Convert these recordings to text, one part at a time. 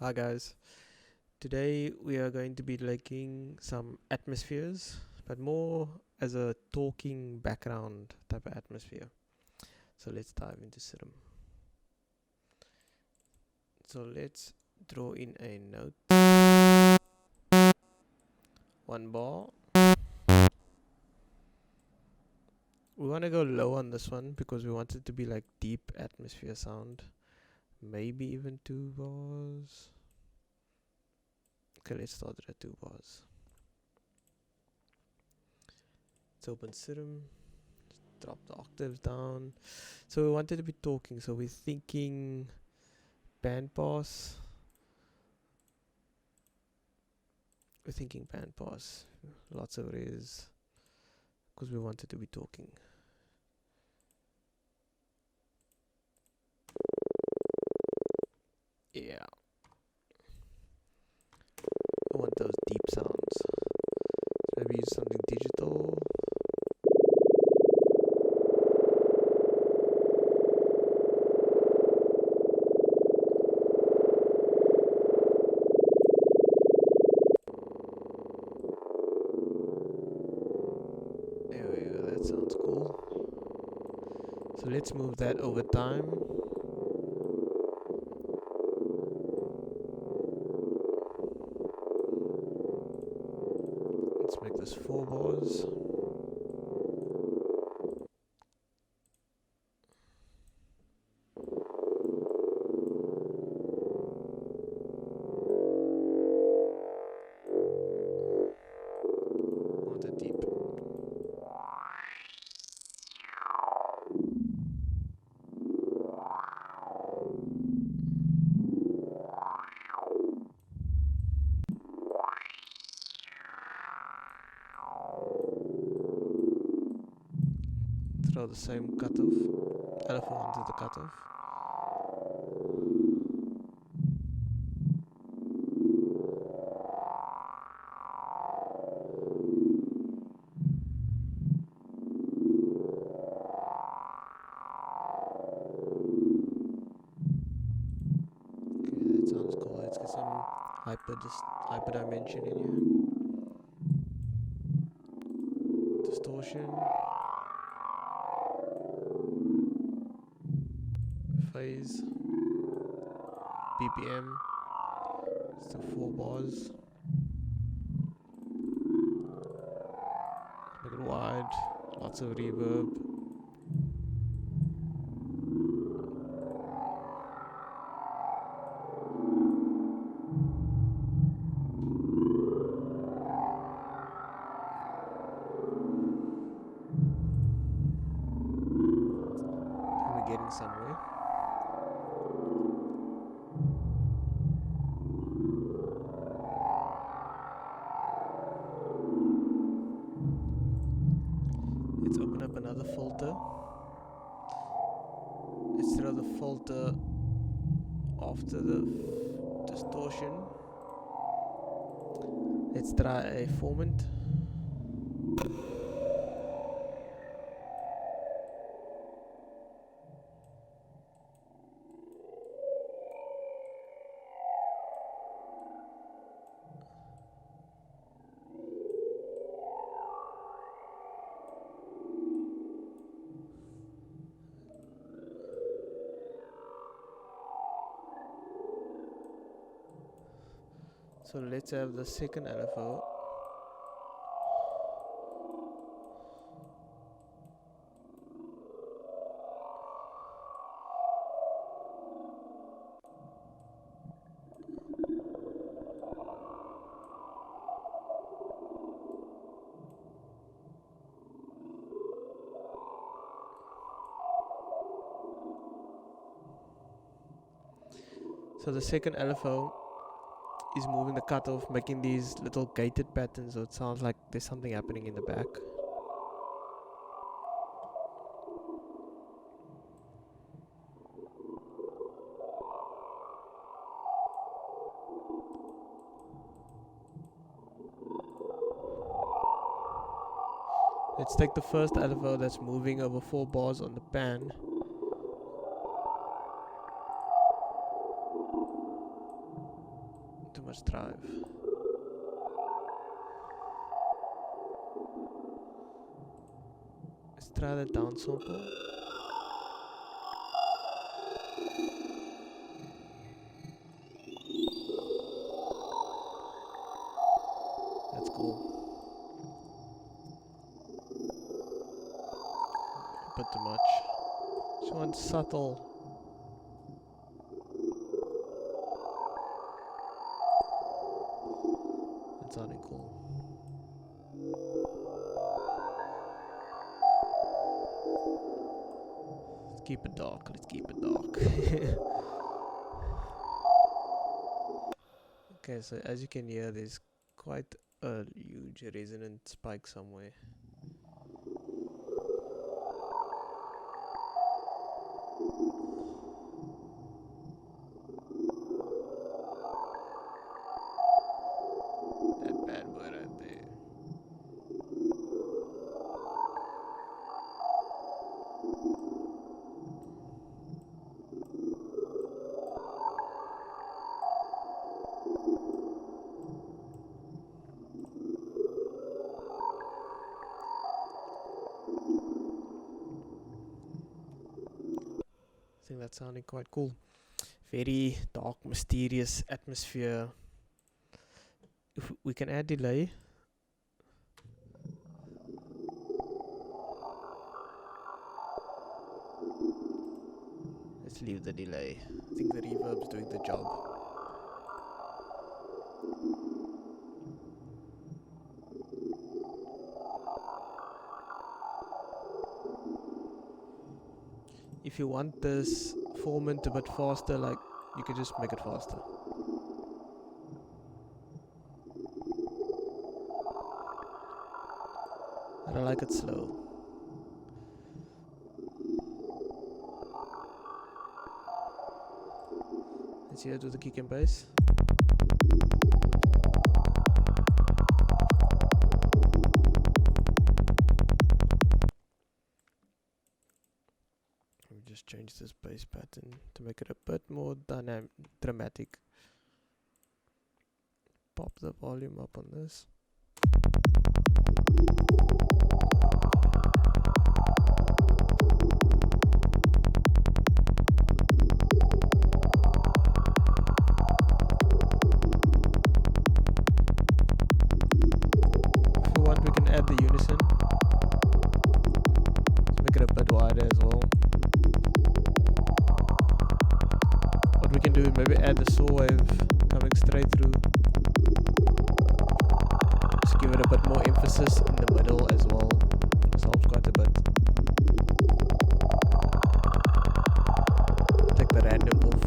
Hi guys, today we are going to be liking some atmospheres, but more as a talking background type of atmosphere. So let's dive into serum. So let's draw in a note, one bar. We want to go low on this one because we want it to be like deep atmosphere sound. Maybe even 2 bars. Okay, let's start it at 2 bars. Let's open serum. Drop the octaves down. So we wanted to be talking, so we're thinking band pass. We're thinking band pass. Lots of res. Because we wanted to be talking. Yeah. I want those deep sounds. So maybe use something digital. There we go, that sounds cool. So let's move that over time. Let's make this 4 bars. Want it deep. Throw the same cutoff. Alpha onto the cutoff. Okay, that sounds cool. Let's get some hyper dimension in here. Distortion. Phase. BPM. So 4 bars. Make it wide. Lots of reverb. We're getting somewhere. Let's open up another filter. Let's throw the filter after the distortion. Let's try a formant. So let's have the second LFO. So the second LFO is moving the cutoff, making these little gated patterns, so it sounds like there's something happening in the back. Let's take the first LFO that's moving over 4 bars on the pan. too much drive. Let's try the down sample. That's cool. A bit too much. Just want subtle. That's sounding cool. Let's keep it dark. Let's keep it dark. Okay, so as you can hear, there's quite a huge resonant spike somewhere. That bad boy right there. I think that's sounding quite cool. Very dark, mysterious atmosphere. If we can add delay. Let's leave the delay. I think the reverb's doing the job. If you want this formant a bit faster, like, you can just make it faster. I like it slow. Let's hear it with the kick and bass. Let me just change this bass pattern to make it a bit more dramatic. Pop the volume up on this. If you want, we can add the unison. Let's make it a bit wider as well. What we can do is maybe add the saw wave coming straight through. Just give it a bit more emphasis in the middle as well. This helps quite a bit. Take the random off.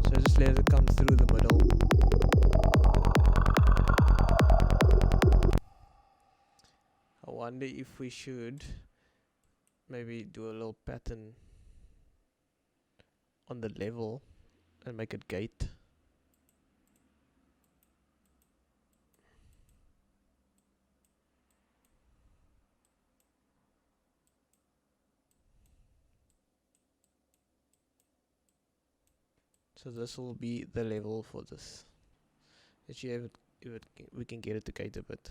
So just let it come through the middle. I wonder if we should maybe do a little pattern on the level and make it gate. So this will be the level for this. Let's see if we can get it to gate a bit.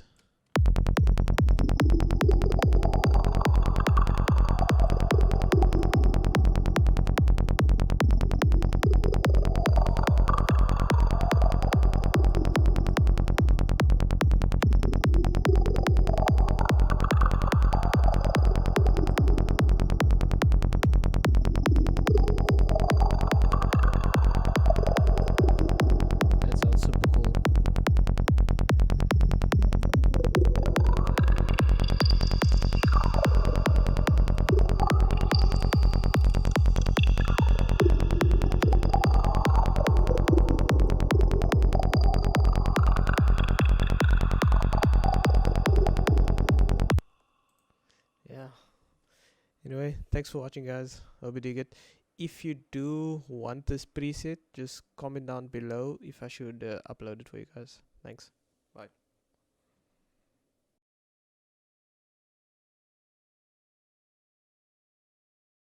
That sounds super cool. Yeah. Anyway, thanks for watching, guys. Hope you dig it. If you do want this preset, just comment down below if I should upload it for you guys. Thanks.